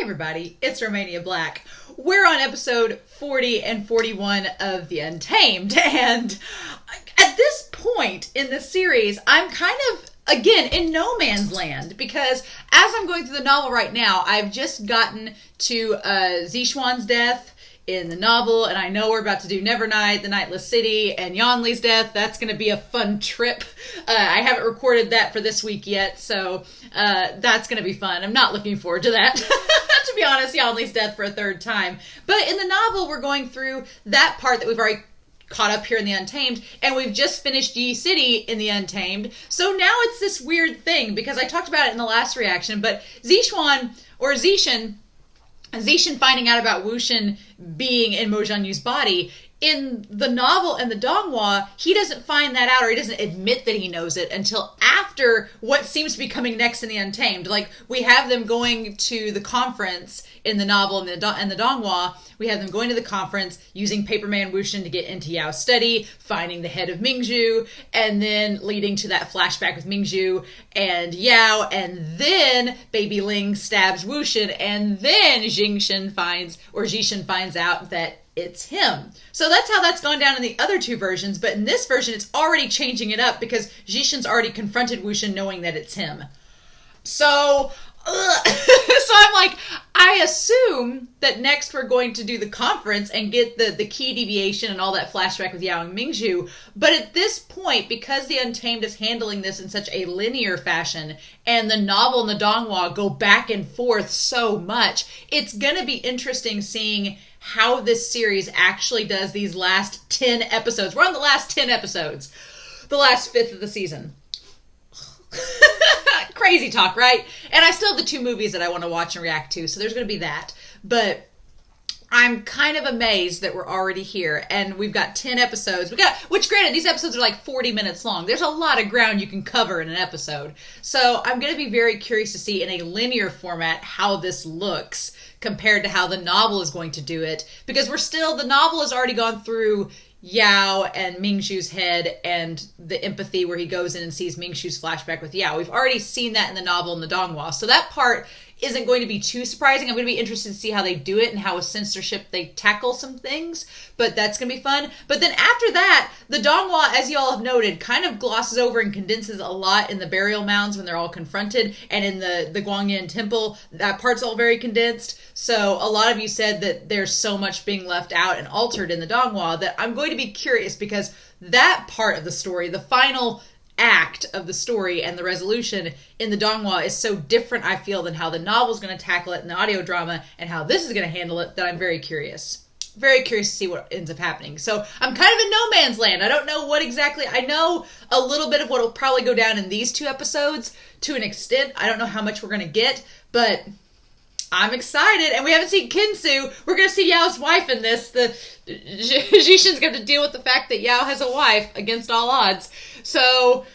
everybody, it's Romania Black. We're on episode 40 and 41 of The Untamed, and at this point in the series, I'm kind of, again, in no man's land, because as I'm going through the novel right now, I've just gotten to Zishuan's death in the novel, and I know we're about to do Nevernight, The Nightless City, and Yanli's death. That's going to be a fun trip. I haven't recorded that for this week yet, so that's going to be fun. I'm not looking forward to that, to be honest, Yanli's death for a third time. But in the novel, we're going through that part that we've already caught up here in The Untamed, and we've just finished Yi City in The Untamed. So now it's this weird thing, because I talked about it in the last reaction, but Zishuan, or Zishan finding out about Wuxian being in Mo Jianyu's body, in the novel and the Donghua, he doesn't find that out, or he doesn't admit that he knows it until after what seems to be coming next in The Untamed. Like, we have them going to the conference in the novel and the Donghua. We have them going to the conference, using PAPERMAN WUXIAN to get into Yao's study, finding the head of Mingjue, and then leading to that flashback with Mingjue and Yao, and then Baby Ling stabs Wuxian, and then Zishan finds out that it's him. So that's how that's gone down in the other two versions, but in this version, it's already changing it up because Zishan's already confronted Wuxian knowing that it's him. So, so I'm like, I assume that next we're going to do the conference and get the key deviation and all that flashback with Yao and Mingjue. But at this point, because The Untamed is handling this in such a linear fashion, and the novel and the Donghua go back and forth so much, it's going to be interesting seeing how this series actually does these last 10 episodes. We're on the last 10 episodes. The last fifth of the season. Crazy talk, right? And I still have the two movies that I want to watch and react to, so there's going to be that. But I'm kind of amazed that we're already here, and we've got 10 episodes. Which granted, these episodes are like 40 minutes long. There's a lot of ground you can cover in an episode. So I'm going to be very curious to see in a linear format how this looks compared to how the novel is going to do it. Because the novel has already gone through Yao and Mingjue's head and the empathy where he goes in and sees Mingjue's flashback with Yao. We've already seen that in the novel and the Donghua. So that part isn't going to be too surprising. I'm going to be interested to see how they do it and how with censorship they tackle some things, but that's going to be fun. But then after that, the Donghua, as you all have noted, kind of glosses over and condenses a lot in the burial mounds when they're all confronted, and in the Guangyan temple, that part's all very condensed. So a lot of you said that there's so much being left out and altered in the Donghua that I'm going to be curious, because that part of the story, the final act of the story and the resolution in the Donghua, is so different, I feel, than how the novel is going to tackle it in the audio drama and how this is going to handle it, that I'm very curious. Very curious to see what ends up happening. So I'm kind of in no man's land. I don't know what exactly. I know a little bit of what will probably go down in these two episodes to an extent. I don't know how much we're going to get, but I'm excited. And we haven't seen Qin Su. We're going to see Yao's wife in this. Zishan's going to deal with the fact that Yao has a wife against all odds. So,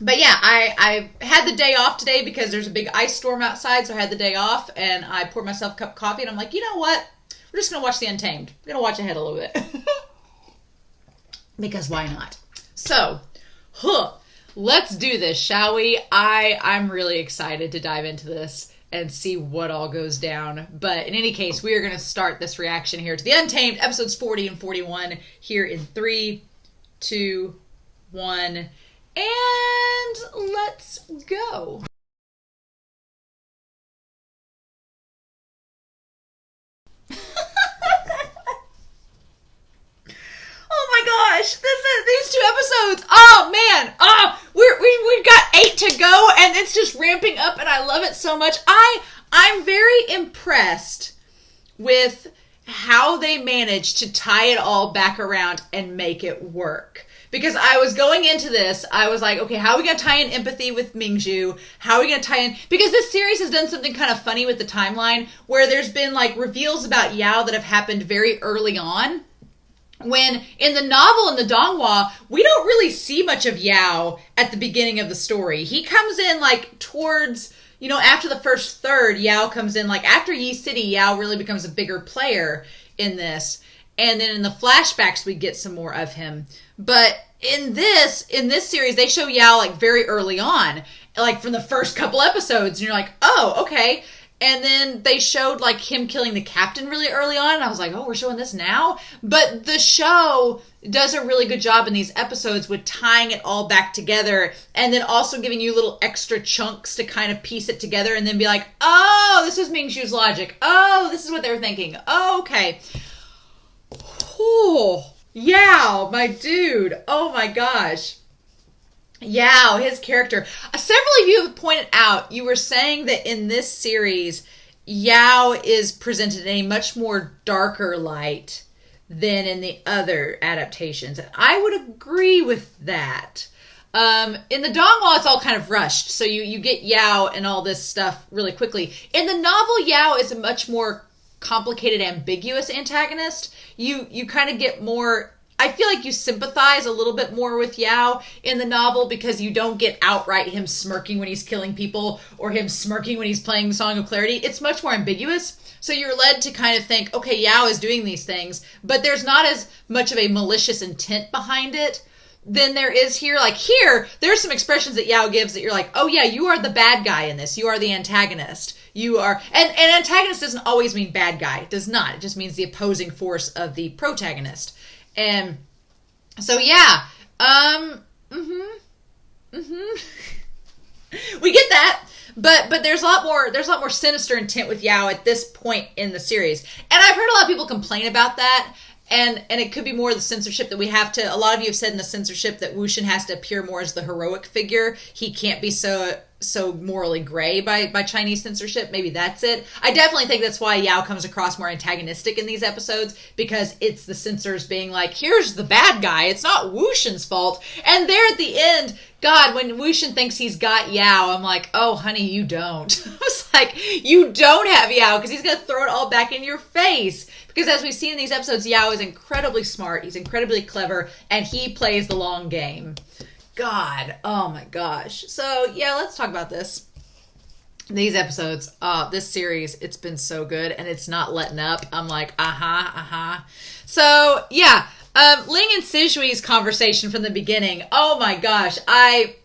But yeah, I had the day off today because there's a big ice storm outside, so I had the day off, and I poured myself a cup of coffee, and I'm like, you know what? We're just going to watch The Untamed. We're going to watch ahead a little bit. Because why not? So, let's do this, shall we? I'm really excited to dive into this and see what all goes down. But in any case, we are going to start this reaction here to The Untamed, episodes 40 and 41, here in 3, 2, 1, and let's go. Oh my gosh, these two episodes. Oh man, we've got 8 to go, and it's just ramping up, and I love it so much. I'm very impressed with how they managed to tie it all back around and make it work. Because I was going into this, I was like, okay, how are we going to tie in empathy with Mingjue? How are we going to tie in... Because this series has done something kind of funny with the timeline, where there's been like reveals about Yao that have happened very early on. When in the novel and the Donghua, we don't really see much of Yao at the beginning of the story. He comes in like towards, after the first third, Yao comes in, like after Yi City, Yao really becomes a bigger player in this. And then in the flashbacks, we get some more of him. But in this series, they show Yao like very early on, like from the first couple episodes, and you're like, oh, okay. And then they showed like him killing the captain really early on. And I was like, oh, we're showing this now? But the show does a really good job in these episodes with tying it all back together. And then also giving you little extra chunks to kind of piece it together. And then be like, oh, this is Mingjue's logic. Oh, this is what they were thinking. Oh, okay. Oh, Yao, my dude. Oh my gosh. Yao, his character. Several of you have pointed out, you were saying that in this series, Yao is presented in a much more darker light than in the other adaptations. And I would agree with that. In the Dongwha, it's all kind of rushed. So you get Yao and all this stuff really quickly. In the novel, Yao is a much more complicated, ambiguous antagonist. You kind of get more... I feel like you sympathize a little bit more with Yao in the novel because you don't get outright him smirking when he's killing people or him smirking when he's playing Song of Clarity. It's much more ambiguous. So you're led to kind of think, okay, Yao is doing these things, but there's not as much of a malicious intent behind it than there is here. Like here, there's some expressions that Yao gives that you're like, oh yeah, you are the bad guy in this. You are the antagonist. You are, and antagonist doesn't always mean bad guy. It does not. It just means the opposing force of the protagonist. And so, yeah, we get that, but there's a lot more sinister intent with Yao at this point in the series. And I've heard a lot of people complain about that. And it could be more the censorship that we have to, a lot of you have said in the censorship that Wuxian has to appear more as the heroic figure. He can't be so morally gray by Chinese censorship. Maybe that's it. I definitely think that's why Yao comes across more antagonistic in these episodes, because it's the censors being like, here's the bad guy. It's not Wuxian's fault. And there at the end, God, when Wuxian thinks he's got Yao, I'm like, oh, honey, you don't. I was like, you don't have Yao, because he's going to throw it all back in your face. Because as we've seen in these episodes, Yao is incredibly smart, he's incredibly clever, and he plays the long game. God, oh my gosh. So, yeah, let's talk about this. These episodes, this series, it's been so good, and it's not letting up. I'm like, So, yeah, Ling and Sijui's conversation from the beginning, oh my gosh, I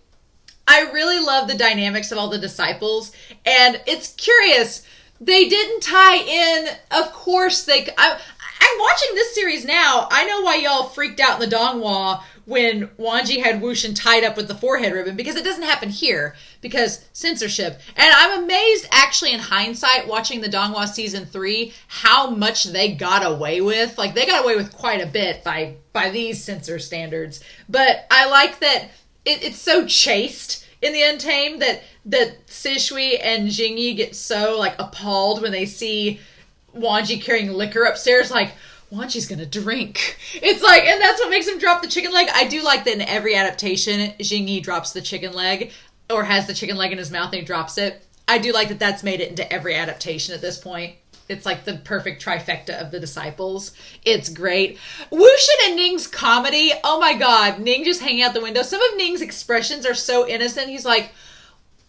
really love the dynamics of all the disciples, and it's curious. They didn't tie in, of course, I'm watching this series now. I know why y'all freaked out in the Dongwha when Wanji had Wuxian tied up with the forehead ribbon, because it doesn't happen here, because censorship. And I'm amazed, actually, in hindsight, watching the Dongwha Season 3, how much they got away with. Like, they got away with quite a bit by these censor standards. But I like that it's so chaste in the Untamed that Sishui and Jingyi get so, like, appalled when they see Wanji carrying liquor upstairs, like, Wanji's gonna drink. It's like, and that's what makes him drop the chicken leg. I do like that in every adaptation, Jingyi drops the chicken leg, or has the chicken leg in his mouth and he drops it. I do like that that's made it into every adaptation at this point. It's like the perfect trifecta of the disciples. It's great. Wuxian and Ning's comedy, oh my god, Ning just hanging out the window. Some of Ning's expressions are so innocent. He's like,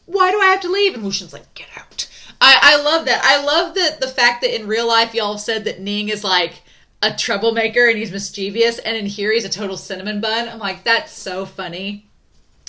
why do I have to leave? And Wuxian's like, get out. I love that. I love the fact that in real life y'all have said that Ning is like a troublemaker and he's mischievous, and in here he's a total cinnamon bun. I'm like, that's so funny.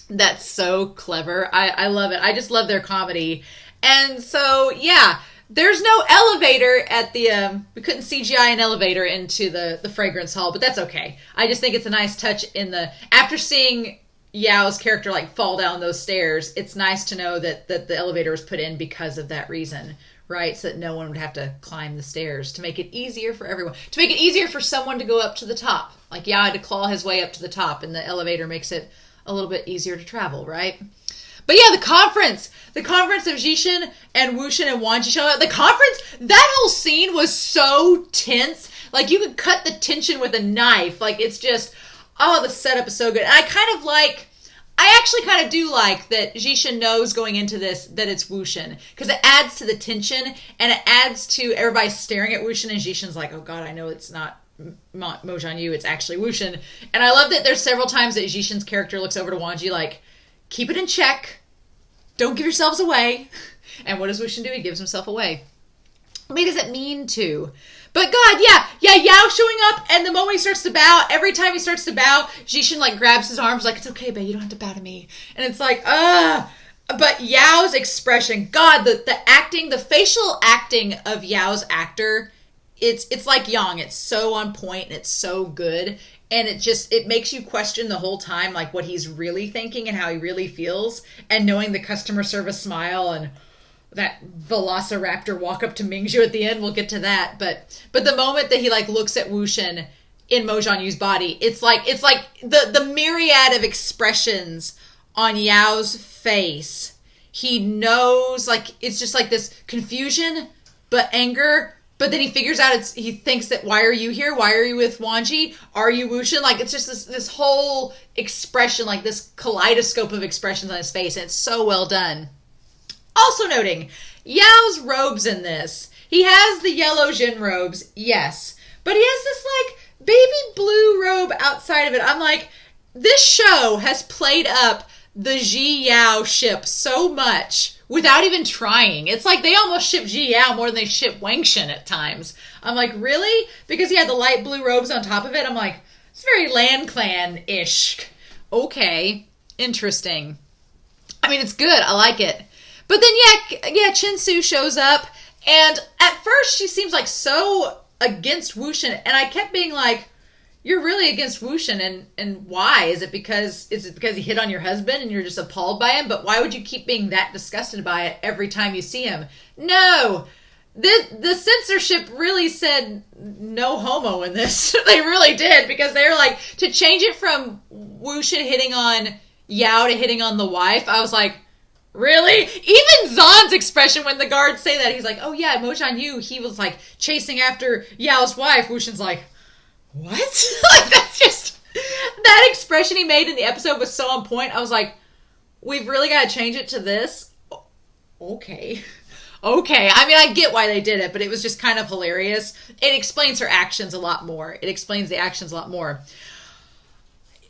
That's so clever. I love it. I just love their comedy. And so, yeah, there's no elevator at the, we couldn't CGI an elevator into the fragrance hall, but that's okay. I just think it's a nice touch in the, after seeing Yao's character like fall down those stairs, it's nice to know that the elevator was put in because of that reason, right? So that no one would have to climb the stairs, to make it easier for everyone, to make it easier for someone to go up to the top. Like Yao had to claw his way up to the top, and the elevator makes it a little bit easier to travel, right? But yeah, the conference of Jishin and Wuxian and Wanji showing up. The conference, that whole scene was so tense. Like you could cut the tension with a knife. Like it's just, oh, the setup is so good. And I actually kind of do like that Jishin knows going into this that it's Wuxian, because it adds to the tension and it adds to everybody staring at Wuxian, and Jishin's like, oh god, I know it's not Mojang Yu, it's actually Wuxian. And I love that there's several times that Jishin's character looks over to Wanji like, keep it in check, don't give yourselves away. And what does Wuxian do? He gives himself away. I mean, he doesn't mean to. But God, yeah, Yao showing up, and the moment he starts to bow, every time he starts to bow, Jishin like grabs his arms like, it's okay, babe, you don't have to bow to me. And it's like, But Yao's expression, God, the acting, the facial acting of Yao's actor, it's like Yang. It's so on point and it's so good. And it makes you question the whole time, like what he's really thinking and how he really feels. And knowing the customer service smile and that velociraptor walk up to Mingjue at the end, we'll get to that. But the moment that he like looks at Wuxian in Mo Jianyu's body, it's like the myriad of expressions on Yao's face. He knows, like, it's just like this confusion, but anger. But then he figures out he thinks that, why are you here? Why are you with Wanji? Are you Wuxian? Like, it's just this whole expression, like this kaleidoscope of expressions on his face. And it's so well done. Also noting, Yao's robes in this. He has the yellow Jin robes, yes. But he has this, like, baby blue robe outside of it. I'm like, this show has played up the Ji Yao ship so much without even trying. It's like they almost ship Ji Yao more than they ship Wangxian at times. I'm like, really? Because he had the light blue robes on top of it. I'm like, it's very Land Clan-ish. Okay, interesting. I mean, it's good. I like it. But then, yeah, Qin Su shows up, and at first she seems like so against Wuxian, and I kept being like, you're really against Wuxian, and why? Is it because he hit on your husband and you're just appalled by him? But why would you keep being that disgusted by it every time you see him? No! The censorship really said no homo in this. They really did, because they were like, to change it from Wuxian hitting on Yao to hitting on the wife, I was like, really? Even Zan's expression when the guards say that, he's like, oh yeah, Mo Jianyu, he was like chasing after Yao's wife. Wuxian's like, what? Like, that's just, that expression he made in the episode was so on point. I was like, we've really got to change it to this? Okay. I mean, I get why they did it, but it was just kind of hilarious. It explains her actions a lot more. It explains the actions a lot more.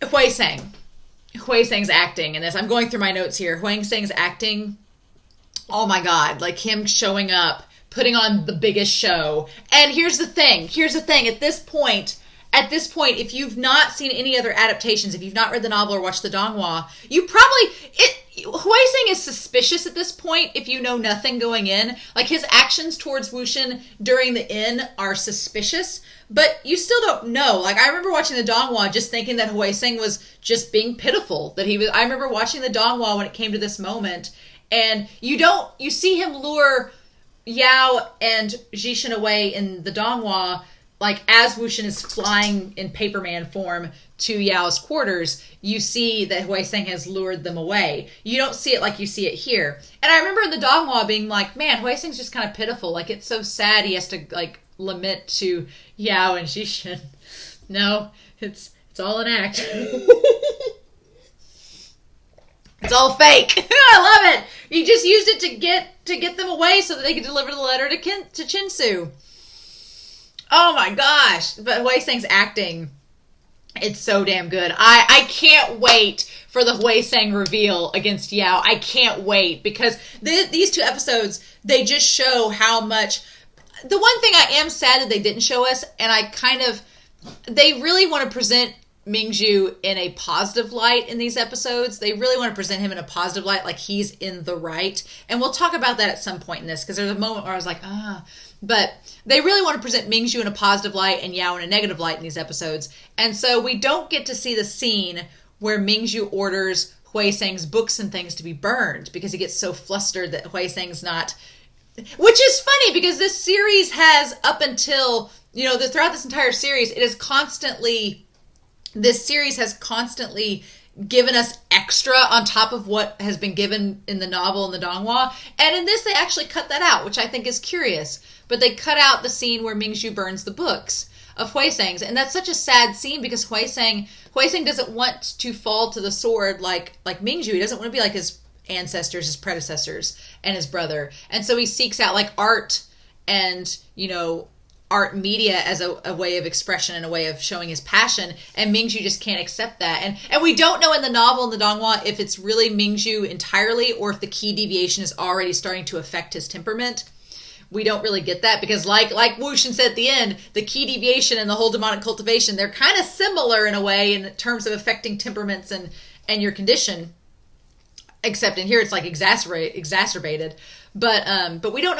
Hui Sang's acting in this. I'm going through my notes here. Hui Sang's acting, oh my God, like him showing up, putting on the biggest show. And here's the thing. At this point, if you've not seen any other adaptations, if you've not read the novel or watched the donghua, Hui Sing is suspicious at this point if you know nothing going in. Like, his actions towards Wuxian during the inn are suspicious, but you still don't know. Like, I remember watching the donghua just thinking that Hui Sing was just being pitiful. I remember watching the donghua when it came to this moment, and you see him lure Yao and Jishin away in the donghua, like, as Wuxian is flying in Paperman form to Yao's quarters, you see that Hui Seng has lured them away. You don't see it like you see it here. And I remember in the donghua being like, man, Hui Seng's just kind of pitiful. Like, it's so sad he has to, like, lament to Yao and Jishin. No, it's all an act. It's all fake. I love it. He just used it to get them away so that they could deliver the letter to Qin Su. Oh my gosh. But Hui Seng's acting, it's so damn good. I can't wait for the Hui Seng reveal against Yao. I can't wait, because these two episodes, they just show how much. The one thing I am sad that they didn't show us, and they really want to present Mingjue in a positive light in these episodes. They really want to present him in a positive light, like he's in the right. And we'll talk about that at some point in this, because there's a moment where I was like, But they really want to present Mingjue in a positive light and Yao in a negative light in these episodes. And so we don't get to see the scene where Mingjue orders Hui Seng's books and things to be burned, because he gets so flustered that Hui Seng's not. Which is funny, because this series has, up until, throughout this entire series, this series has constantly given us extra on top of what has been given in the novel and the donghua. And in this, they actually cut that out, which I think is curious. But they cut out the scene where Mingjue burns the books of Hui Seng's. And that's such a sad scene, because Hui Seng doesn't want to fall to the sword like Mingjue. He doesn't want to be like his ancestors, his predecessors, and his brother. And so he seeks out, like, art and, art media as a way of expression and a way of showing his passion, and Mingjue just can't accept that. And we don't know in the novel and the donghua if it's really Mingjue entirely, or if the key deviation is already starting to affect his temperament. We don't really get that, because like Wuxian said at the end, the key deviation and the whole demonic cultivation, they're kind of similar in a way in terms of affecting temperaments and your condition. except in here it's like exacerbated. But we don't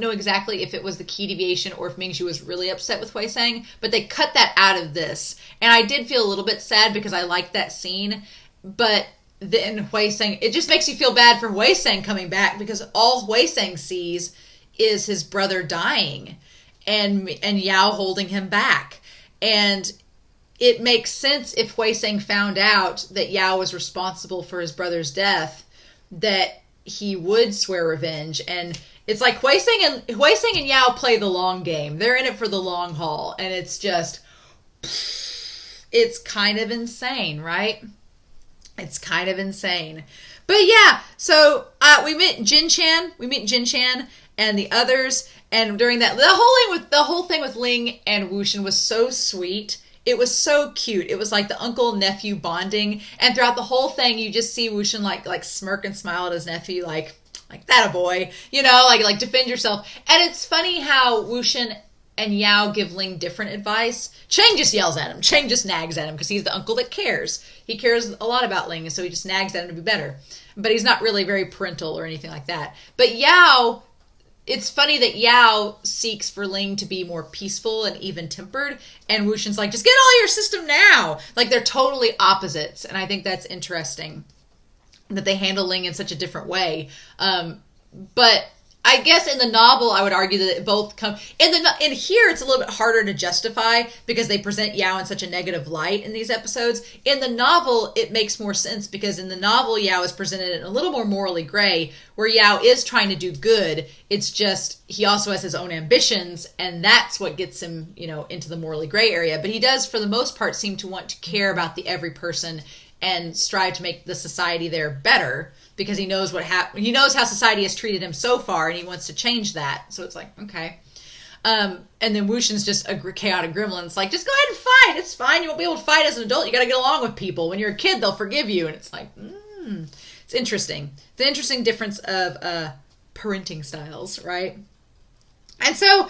know exactly if it was the key deviation or if Mingjue was really upset with Huiseng. But they cut that out of this, and I did feel a little bit sad because I liked that scene. But then Huiseng, it just makes you feel bad for Huiseng coming back because all Huiseng sees is his brother dying, and Yao holding him back, and it makes sense if Huiseng found out that Yao was responsible for his brother's death, that he would swear revenge. And it's like Huiseng and Yao play the long game. They're in it for the long haul. And it's just, it's kind of insane, right? It's kind of insane. But yeah, so we meet Jin Chan and the others. And during that, the whole thing with Ling and Wuxian was so sweet. It was so cute. It was like the uncle-nephew bonding. And throughout the whole thing, you just see Wuxian like smirk and smile at his nephew, like that a boy, you know, like defend yourself. And it's funny how Wuxian and Yao give Ling different advice. Cheng just yells at him. Cheng just nags at him because he's the uncle that cares. He cares a lot about Ling, and so he just nags at him to be better. But he's not really very parental or anything like that. But Yao, it's funny that Yao seeks for Ling to be more peaceful and even-tempered, and Wuxian's like, just get all your system now. Like, they're totally opposites, and I think that's interesting that they handle Ling in such a different way. But I guess in the novel, I would argue that it both come... In here, it's a little bit harder to justify because they present Yao in such a negative light in these episodes. In the novel, it makes more sense because in the novel, Yao is presented in a little more morally gray, where Yao is trying to do good. It's just he also has his own ambitions, and that's what gets him, you know, into the morally gray area. But he does, for the most part, seem to want to care about the every person and strive to make the society there better, because he knows he knows how society has treated him so far, and he wants to change that. So it's like, okay. And then Wuxian's just a chaotic gremlin. It's like, just go ahead and fight. It's fine. You won't be able to fight as an adult. You got to get along with people. When you're a kid, they'll forgive you. And it's like, it's interesting. It's an interesting difference of parenting styles, right? And so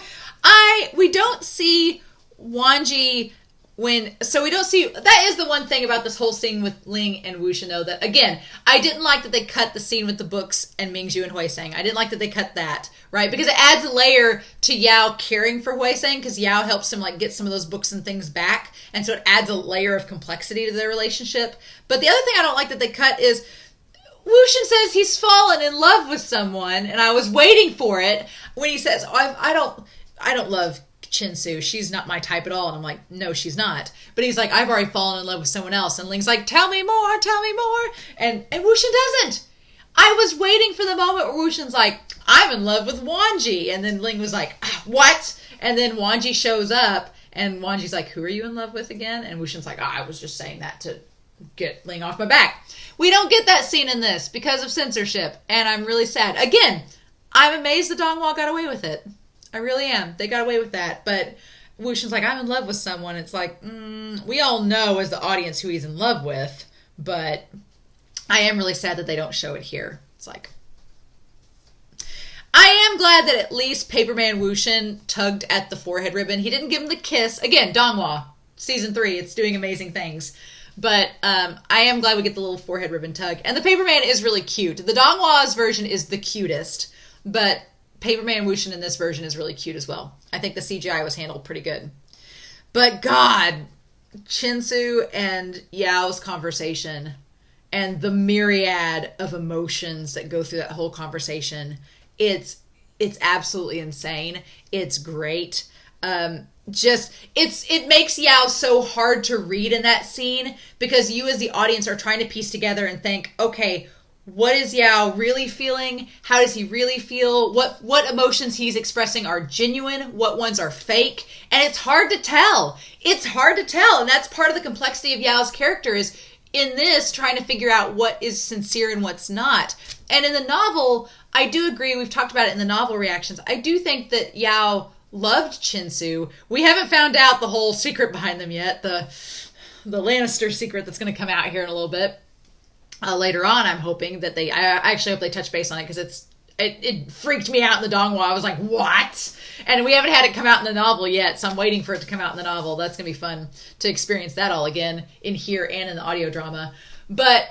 we don't see Wanji we don't see, that is the one thing about this whole scene with Ling and Wuxian, though, that, again, I didn't like that they cut the scene with the books and Mingjue and Huiseng. I didn't like that they cut that, right? Because it adds a layer to Yao caring for Huiseng, because Yao helps him, like, get some of those books and things back, and so it adds a layer of complexity to their relationship. But the other thing I don't like that they cut is Wuxian says he's fallen in love with someone, and I was waiting for it when he says, I don't love Qin Su, she's not my type at all. And I'm like, no, she's not. But he's like, I've already fallen in love with someone else. And Ling's like, tell me more. And Wuxian doesn't. I was waiting for the moment where Wuxian's like, I'm in love with Wanji. And then Ling was like, what? And then Wanji shows up, and Wanji's like, who are you in love with again? And Wuxian's like, I was just saying that to get Ling off my back. We don't get that scene in this because of censorship, and I'm really sad. Again, I'm amazed the Donghua got away with it. I really am. They got away with that. But Wuxian's like, I'm in love with someone. It's like, we all know as the audience who he's in love with, but I am really sad that they don't show it here. It's like, I am glad that at least Paperman Wuxian tugged at the forehead ribbon. He didn't give him the kiss. Again, Donghua, season 3, it's doing amazing things. But I am glad we get the little forehead ribbon tug. And the Paperman is really cute. The Donghua's version is the cutest, but Paperman Wuxian in this version is really cute as well. I think the CGI was handled pretty good. But God, Qin Su and Yao's conversation and the myriad of emotions that go through that whole conversation, it's absolutely insane. It's great. It makes Yao so hard to read in that scene because you as the audience are trying to piece together and think, okay, what is Yao really feeling? How does he really feel? What emotions he's expressing are genuine? What ones are fake? And it's hard to tell. It's hard to tell. And that's part of the complexity of Yao's character is in this trying to figure out what is sincere and what's not. And in the novel, I do agree. We've talked about it in the novel reactions. I do think that Yao loved Qin Su. We haven't found out the whole secret behind them yet. The Lannister secret that's going to come out here in a little bit. Later on, I'm hoping that I actually hope they touch base on it because it freaked me out in the Donghua. I was like, what? And we haven't had it come out in the novel yet, so I'm waiting for it to come out in the novel. That's going to be fun to experience that all again in here and in the audio drama. But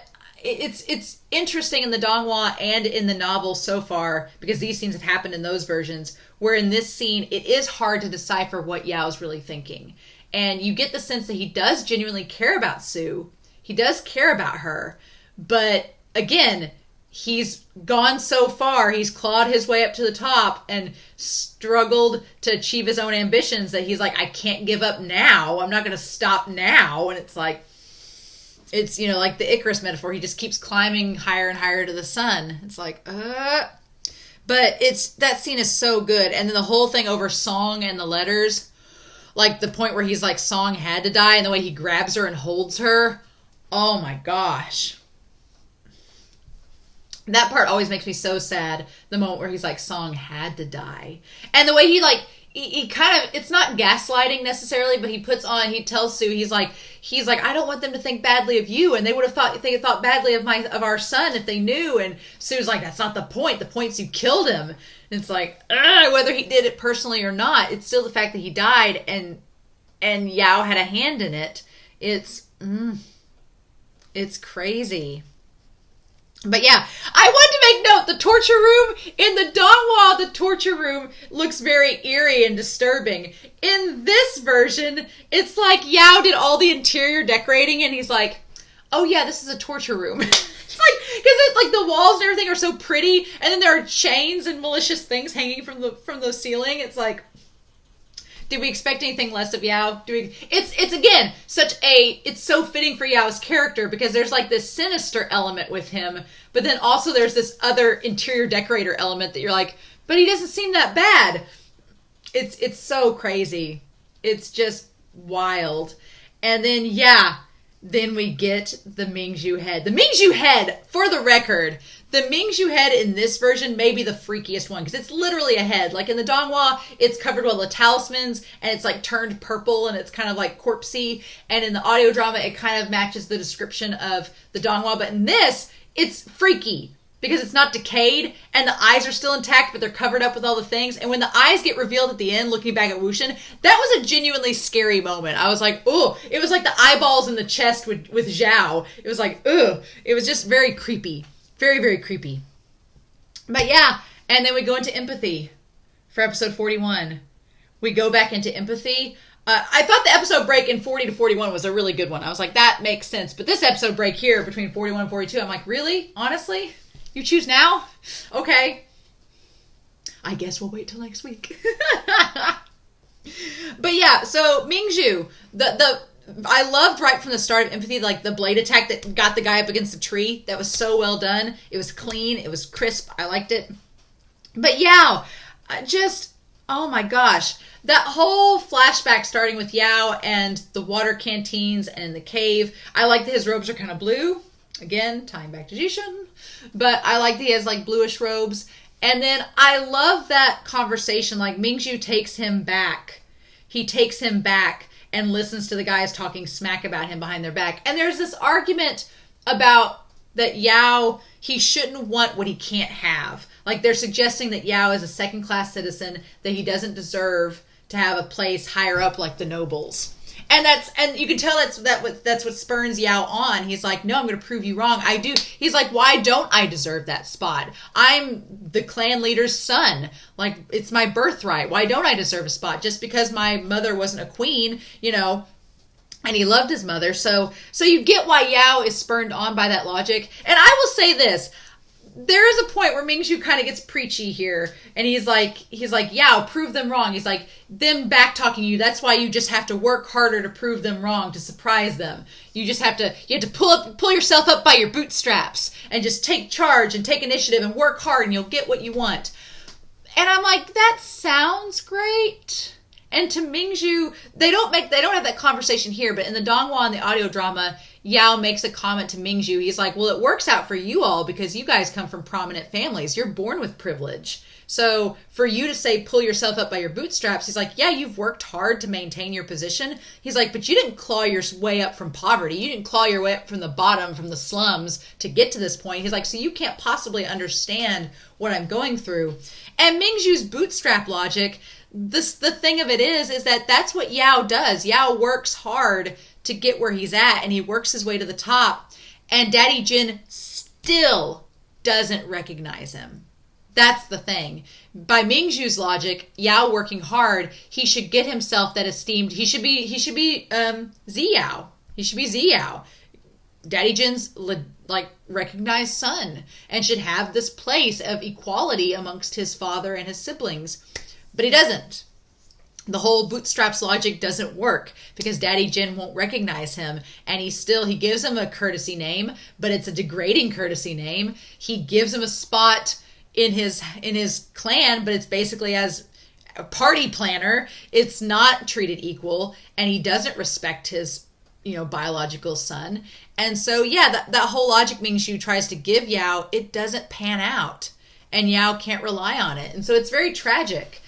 it's interesting in the Donghua and in the novel so far, because these scenes have happened in those versions, where in this scene it is hard to decipher what Yao's really thinking. And you get the sense that he does genuinely care about Su. He does care about her. But again, he's gone so far, he's clawed his way up to the top and struggled to achieve his own ambitions that he's like, I can't give up now. I'm not going to stop now. And it's like, it's, you know, like the Icarus metaphor. He just keeps climbing higher and higher to the sun. It's like, But that scene is so good. And then the whole thing over Song and the letters, like the point where he's like, Song had to die, and the way he grabs her and holds her. Oh my gosh. That part always makes me so sad, the moment where he's like, Song had to die. And the way he like, he kind of, it's not gaslighting necessarily, but he tells Su, he's like, I don't want them to think badly of you, and they would have thought badly of our son if they knew. And Su's like, that's not the point. The point's you killed him. And it's like, whether he did it personally or not, it's still the fact that he died, and Yao had a hand in it. It's crazy. But yeah, I wanted to make note, the torture room, in the Donghua, the torture room looks very eerie and disturbing. In this version, it's like Yao did all the interior decorating and he's like, oh yeah, this is a torture room. It's like, because it's like the walls and everything are so pretty, and then there are chains and malicious things hanging from the ceiling. It's like, did we expect anything less of Yao? It's again, it's so fitting for Yao's character, because there's like this sinister element with him, but then also there's this other interior decorator element that you're like, but he doesn't seem that bad. It's so crazy. It's just wild. And then, then we get the Mingjue head. The Mingjue head, for the record, the Mingjue head in this version may be the freakiest one, because it's literally a head. Like in the Donghua, it's covered with the talismans, and it's like turned purple, and it's kind of like corpsey. And in the audio drama, it kind of matches the description of the Donghua. But in this, it's freaky, because it's not decayed, and the eyes are still intact, but they're covered up with all the things. And when the eyes get revealed at the end, looking back at Wuxian, that was a genuinely scary moment. I was like, oh, it was like the eyeballs in the chest with Zhao. It was like, ugh. It was just very creepy. Very, very creepy. But yeah, and then we go into empathy for episode 41. We go back into empathy. I thought the episode break in 40 to 41 was a really good one. I was like, that makes sense. But this episode break here between 41 and 42, I'm like, really? Honestly? You choose now? Okay. I guess we'll wait till next week. But yeah, so Mingjue, I loved right from the start of empathy, like the blade attack that got the guy up against the tree. That was so well done. It was clean. It was crisp. I liked it. But Yao, oh my gosh. That whole flashback starting with Yao and the water canteens and in the cave. I like that his robes are kind of blue. Again, tying back to Jishin. But I like that he has like bluish robes. And then I love that conversation. Like Mingjue takes him back. He takes him back and listens to the guys talking smack about him behind their back. And there's this argument about that Yao, he shouldn't want what he can't have. Like they're suggesting that Yao is a second-class citizen, that he doesn't deserve to have a place higher up like the nobles. And you can tell that's what spurns Yao on. He's like, no, I'm going to prove you wrong. I do. He's like, why don't I deserve that spot? I'm the clan leader's son. Like, it's my birthright. Why don't I deserve a spot? Just because my mother wasn't a queen, and he loved his mother. So you get why Yao is spurned on by that logic. And I will say this. There is a point where Mingjue kind of gets preachy here, and he's like, Yao, prove them wrong. He's like, them back-talking you, that's why you just have to work harder to prove them wrong, to surprise them. You have to pull yourself up by your bootstraps, and just take charge, and take initiative, and work hard, and you'll get what you want. And I'm like, that sounds great. And to Mingjue, they don't have that conversation here, but in the Donghua and the audio drama, Yao makes a comment to Mingjue. He's like, well, it works out for you all because you guys come from prominent families. You're born with privilege. So for you to say, pull yourself up by your bootstraps, he's like, yeah, you've worked hard to maintain your position. He's like, but you didn't claw your way up from poverty. You didn't claw your way up from the bottom, from the slums to get to this point. He's like, so you can't possibly understand what I'm going through. And Mingjue's bootstrap logic, the thing of it is that that's what Yao does. Yao works hard to get where he's at, and he works his way to the top. And Daddy Jin still doesn't recognize him. That's the thing. By Mingjue's logic, Yao working hard, he should get himself that esteemed. He should be Ziyao. He should be Ziyao. Daddy Jin's recognized son, and should have this place of equality amongst his father and his siblings. But he doesn't. The whole bootstraps logic doesn't work because Daddy Jin won't recognize him, and he gives him a courtesy name, but it's a degrading courtesy name. He gives him a spot in his clan, but it's basically as a party planner. It's not treated equal, and he doesn't respect his biological son. And so that whole logic Mingjue tries to give Yao, it doesn't pan out, and Yao can't rely on it. And so it's very tragic.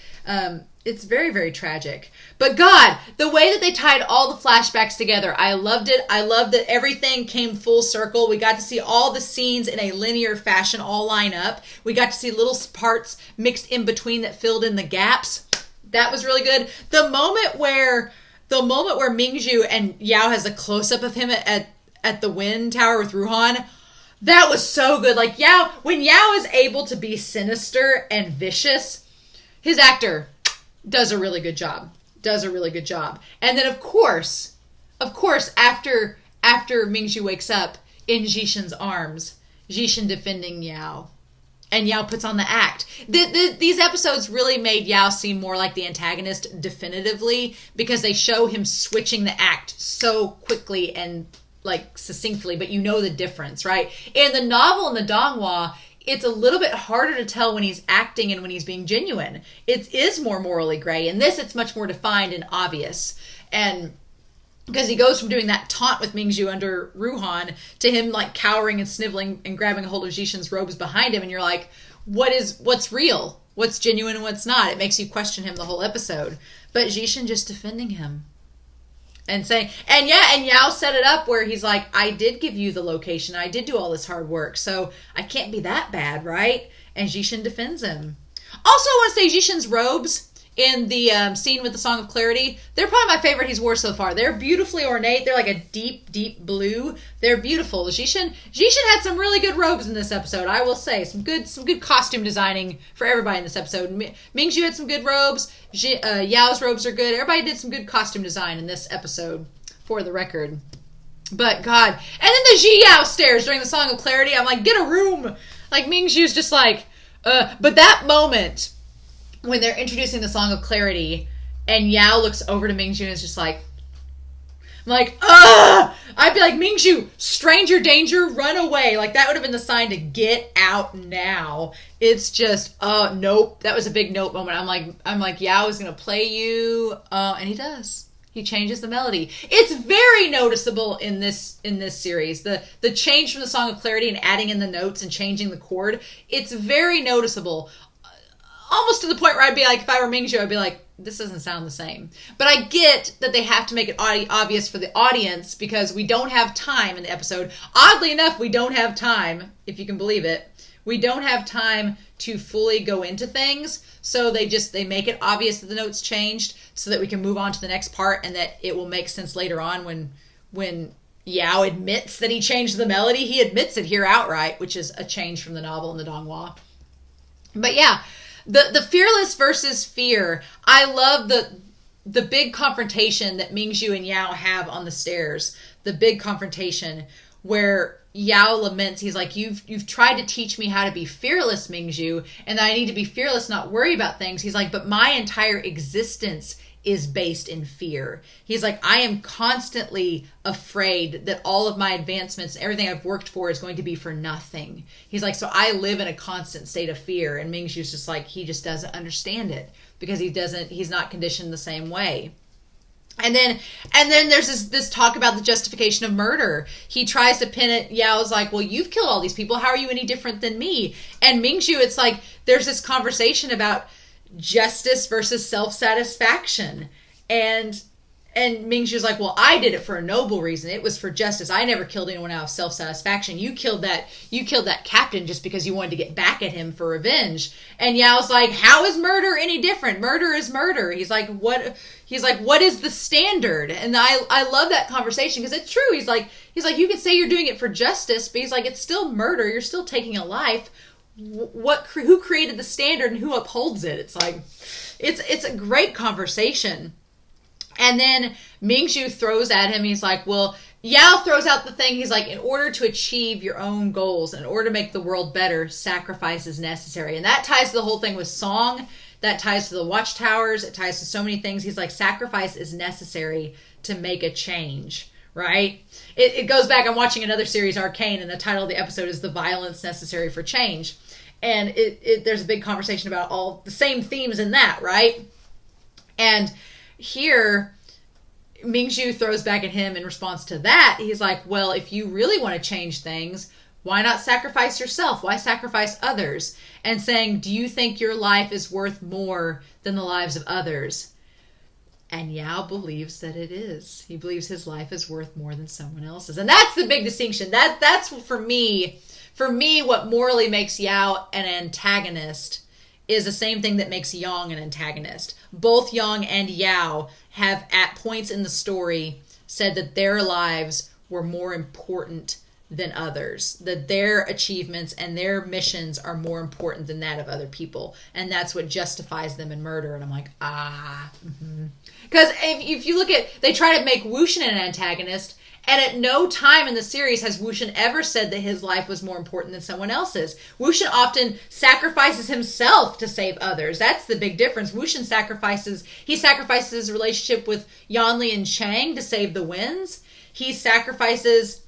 It's very, very tragic. But God, the way that they tied all the flashbacks together, I loved it. I loved that everything came full circle. We got to see all the scenes in a linear fashion all line up. We got to see little parts mixed in between that filled in the gaps. That was really good. The moment where Mingjue and Yao has a close-up of him at the wind tower with Ruhan, that was so good. Like when Yao is able to be sinister and vicious, his actor does a really good job. And then of course, after Mingjue wakes up in Jishin's arms, Jishin defending Yao. And Yao puts on the act. These episodes really made Yao seem more like the antagonist definitively, because they show him switching the act so quickly and succinctly, but the difference, right? In the novel, in the Donghua, it's a little bit harder to tell when he's acting and when he's being genuine. It is more morally gray. In this, it's much more defined and obvious. And because he goes from doing that taunt with Mingjue under Ruhan to him cowering and sniveling and grabbing a hold of Jishin's robes behind him, and you're like, what's real? What's genuine and what's not? It makes you question him the whole episode. But Jishin just defending him. And saying, and Yao set it up where he's like, I did give you the location. I did do all this hard work, so I can't be that bad, right? And Jishin defends him. Also, I want to say Jishin's robes in the scene with the Song of Clarity, they're probably my favorite he's wore so far. They're beautifully ornate. They're like a deep, deep blue. They're beautiful. Jishin had some really good robes in this episode, I will say. Some good costume designing for everybody in this episode. Mingjue had some good robes. Yao's robes are good. Everybody did some good costume design in this episode, for the record. But God. And then the Ji Yao stares during the Song of Clarity. I'm like, get a room. Mingjue's just but that moment when they're introducing the Song of Clarity and Yao looks over to Mingjue and is just I'm like, ugh! I'd be like, Mingjue, stranger danger, run away. That would have been the sign to get out now. It's just, nope. That was a big nope moment. I'm like, Yao is going to play you. And he does. He changes the melody. It's very noticeable in this series. The change from the Song of Clarity and adding in the notes and changing the chord. It's very noticeable. Almost to the point where I'd be like, if I were Mingjue, I'd be like, this doesn't sound the same. But I get that they have to make it obvious for the audience because we don't have time in the episode. Oddly enough, we don't have time, if you can believe it. We don't have time to fully go into things. So they make it obvious that the notes changed so that we can move on to the next part and that it will make sense later on when Yao admits that he changed the melody. He admits it here outright, which is a change from the novel in the Donghua. But yeah, the fearless versus fear. I love the big confrontation that Mingjue and Yao have on the stairs. The big confrontation where Yao laments. He's like, you've tried to teach me how to be fearless, Mingjue, and that I need to be fearless, not worry about things. He's like, but my entire existence is based in fear. He's like, I am constantly afraid that all of my advancements, everything I've worked for is going to be for nothing. He's like, so I live in a constant state of fear. And Mingjue's just like, he just doesn't understand it because he's not conditioned the same way. And then there's this talk about the justification of murder. He tries to pin it. Yao's like, well, you've killed all these people. How are you any different than me? And Mingjue, it's like, there's this conversation about justice versus self-satisfaction. And And Mingjue's like, well, I did it for a noble reason. It was for justice. I never killed anyone out of self-satisfaction. You killed that captain just because you wanted to get back at him for revenge. And Yao's like, how is murder any different? Murder is murder. He's like, what is the standard? And I love that conversation because it's true. He's like, you can say you're doing it for justice, but he's like, it's still murder. You're still taking a life. Who created the standard and who upholds it? It's like, it's a great conversation. And then Mingjue throws at him. He's like, well, Yao throws out the thing. He's like, in order to achieve your own goals, in order to make the world better, sacrifice is necessary. And that ties to the whole thing with song. That ties to the watchtowers. It ties to so many things. He's like, sacrifice is necessary to make a change, right? It goes back. I'm watching another series, Arcane, and the title of the episode is The Violence Necessary for Change. And there's a big conversation about all the same themes in that, right? And here, Mingjue throws back at him in response to that. He's like, well, if you really want to change things, why not sacrifice yourself? Why sacrifice others? And saying, do you think your life is worth more than the lives of others? And Yao believes that it is. He believes his life is worth more than someone else's. And that's the big distinction. That's for me, what morally makes Yao an antagonist is the same thing that makes Yang an antagonist. Both Yang and Yao have at points in the story said that their lives were more important than others, that their achievements and their missions are more important than that of other people. And that's what justifies them in murder. And I'm like, Because if you look at, they try to make Wuxian an antagonist, and at no time in the series has Wuxian ever said that his life was more important than someone else's. Wuxian often sacrifices himself to save others. That's the big difference. Wuxian sacrifices his relationship with Yanli and Chang to save the winds. He sacrifices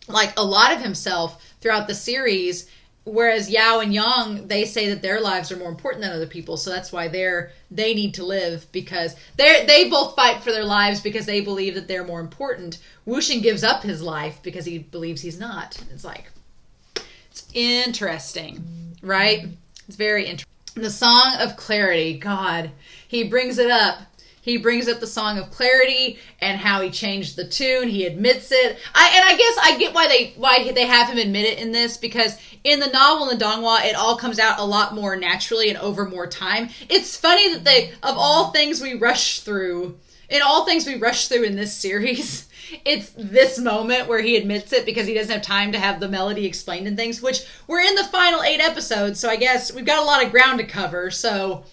like a lot of himself throughout the series, whereas Yao and Yang, they say that their lives are more important than other people, so that's why they need to live, because they both fight for their lives because they believe that they're more important. Wuxian gives up his life because he believes he's not. It's like, it's interesting, right? It's very interesting. The Song of Clarity, God, he brings it up. He brings up the Song of Clarity and how he changed the tune. He admits it. I guess I get why they have him admit it in this, because in the novel, in the Donghua, it all comes out a lot more naturally and over more time. It's funny that of all things we rush through in this series, it's this moment where he admits it because he doesn't have time to have the melody explained and things, which we're in the final 8 episodes, so I guess we've got a lot of ground to cover, so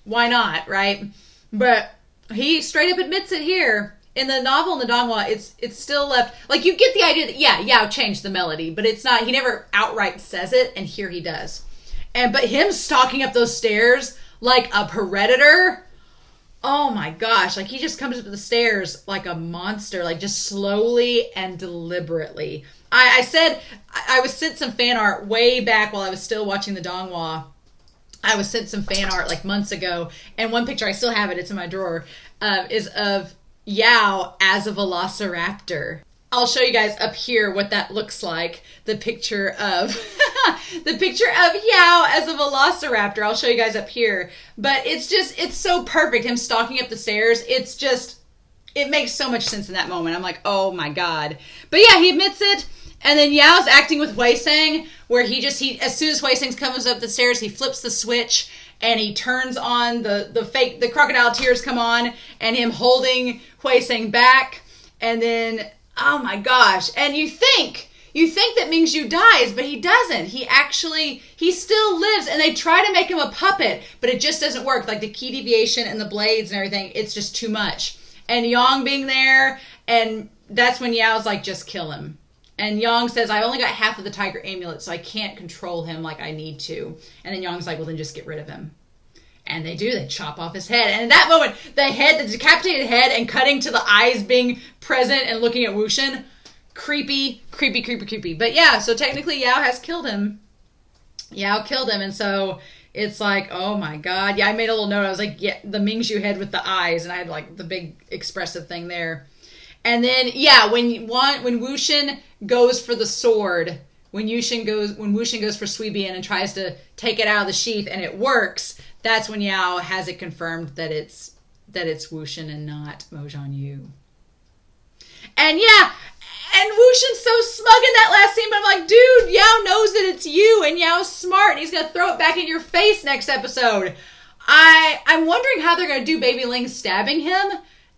why not, right? But he straight up admits it here. In the novel, in the Donghua, it's still left, like, you get the idea that, yeah, Yao changed the melody, but it's not, he never outright says it, and here he does. But him stalking up those stairs like a predator, oh my gosh, like, he just comes up the stairs like a monster, like, just slowly and deliberately. I said, I was sent some fan art way back while I was still watching the Donghua. I was sent some fan art like months ago, and one picture, I still have it, it's in my drawer, is of Yao as a velociraptor. I'll show you guys up here what that looks like. The picture of Yao as a velociraptor. I'll show you guys up here. But it's so perfect. Him stalking up the stairs. It makes so much sense in that moment. I'm like, oh my God. But yeah, he admits it. And then Yao's acting with Huiseng, where he as soon as Huiseng comes up the stairs, he flips the switch and he turns on the crocodile tears come on, and him holding Huiseng back. And then, oh my gosh. And you think that Mingjue dies, but he doesn't. He still lives, and they try to make him a puppet, but it just doesn't work. Like the key deviation and the blades and everything, it's just too much. And Yang being there, and that's when Yao's like, just kill him. And Yang says, I only got half of the tiger amulet, so I can't control him like I need to. And then Yang's like, well, then just get rid of him. And they do. They chop off his head. And in that moment, the decapitated head and cutting to the eyes being present and looking at Wuxian, creepy. But yeah, so technically Yao has killed him. Yao killed him. And so it's like, oh my God. Yeah, I made a little note. I was like, yeah, the Mingjue head with the eyes. And I had like the big expressive thing there. And then, yeah, when Wuxian goes for the sword, when Wuxian goes for Suibian and tries to take it out of the sheath and it works, that's when Yao has it confirmed that it's that it's Wuxian and not Mojang Yu. And yeah, and Wuxian's so smug in that last scene, but I'm like, dude, Yao knows that it's you, and Yao's smart, and he's going to throw it back in your face next episode. I'm wondering how they're going to do Baby Ling stabbing him,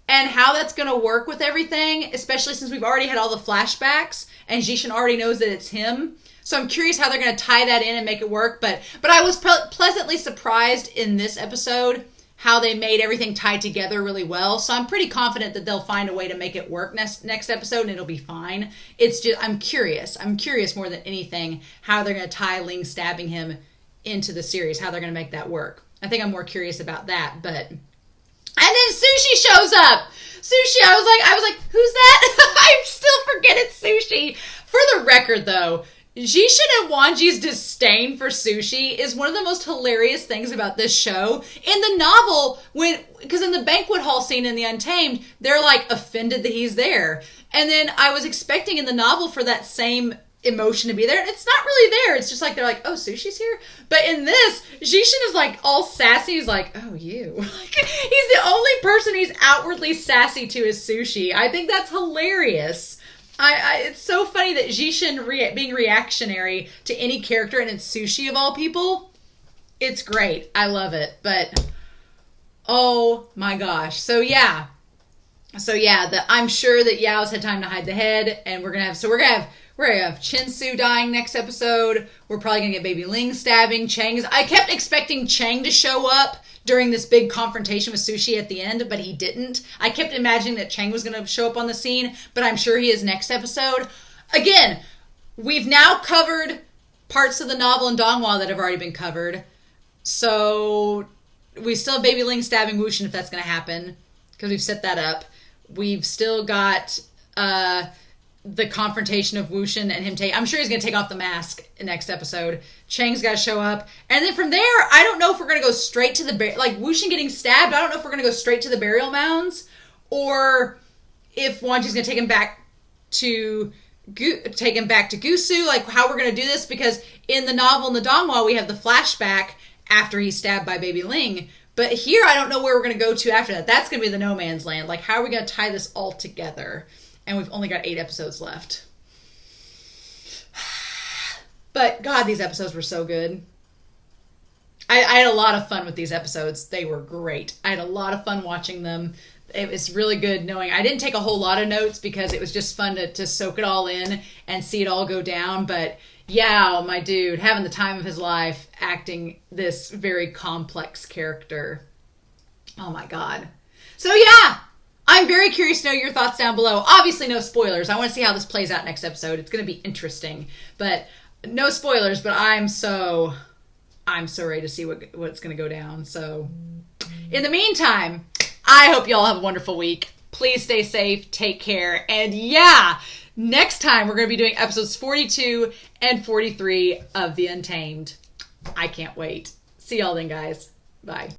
and how that's going to work with everything, especially since we've already had all the flashbacks, and Jishin already knows that it's him. So I'm curious how they're going to tie that in and make it work, but I was pleasantly surprised in this episode how they made everything tie together really well. So I'm pretty confident that they'll find a way to make it work next episode, and it'll be fine. It's just, I'm curious more than anything how they're going to tie Ling stabbing him into the series, how they're going to make that work. I think I'm more curious about that, but... And then Sushi shows up. Sushi, I was like, who's that? I still forget it's Sushi. For the record, though, Jishin and Wanji's disdain for Sushi is one of the most hilarious things about this show. In the novel, because in the banquet hall scene in the Untamed, they're like offended that he's there. And then I was expecting in the novel for that same emotion to be there, and it's not really there. It's just like they're like, oh, Sushi's here. But in this, Jishin is like all sassy. He's like, oh, you. Like, he's the only person he's outwardly sassy to is Sushi. I think that's hilarious. It's so funny that Jishin being reactionary to any character, and it's Sushi of all people. It's great. I love it. But oh my gosh. So yeah, I'm sure that Yao's had time to hide the head, and we're gonna have Qin Su dying next episode. We're probably gonna get Baby Ling stabbing. I kept expecting Chang to show up during this big confrontation with Sushi at the end, but he didn't. I kept imagining that Chang was gonna show up on the scene, but I'm sure he is next episode. Again, we've now covered parts of the novel in Donghua that have already been covered. So we still have Baby Ling stabbing Wuxian if that's gonna happen, because we've set that up. We've still got the confrontation of Wuxian and him I'm sure he's going to take off the mask next episode. Chang's got to show up. And then from there, I don't know if we're going to go straight to like Wuxian getting stabbed. I don't know if we're going to go straight to the burial mounds, or if Wanji's going to take him back to Gusu, like how we're going to do this, because in the novel, in the Donghua, we have the flashback after he's stabbed by Baby Ling. But here, I don't know where we're going to go to after that. That's going to be the no man's land. Like, how are we going to tie this all together? And we've only got 8 episodes left. But, God, these episodes were so good. I had a lot of fun with these episodes. They were great. I had a lot of fun watching them. It was really good knowing... I didn't take a whole lot of notes because it was just fun to soak it all in and see it all go down. But, Yao, my dude, having the time of his life acting this very complex character. Oh, my God. So, yeah! I'm very curious to know your thoughts down below. Obviously, no spoilers. I want to see how this plays out next episode. It's going to be interesting. But no spoilers, but I'm so ready to see what's going to go down. So in the meantime, I hope you all have a wonderful week. Please stay safe. Take care. And yeah, next time we're going to be doing episodes 42 and 43 of The Untamed. I can't wait. See y'all then, guys. Bye.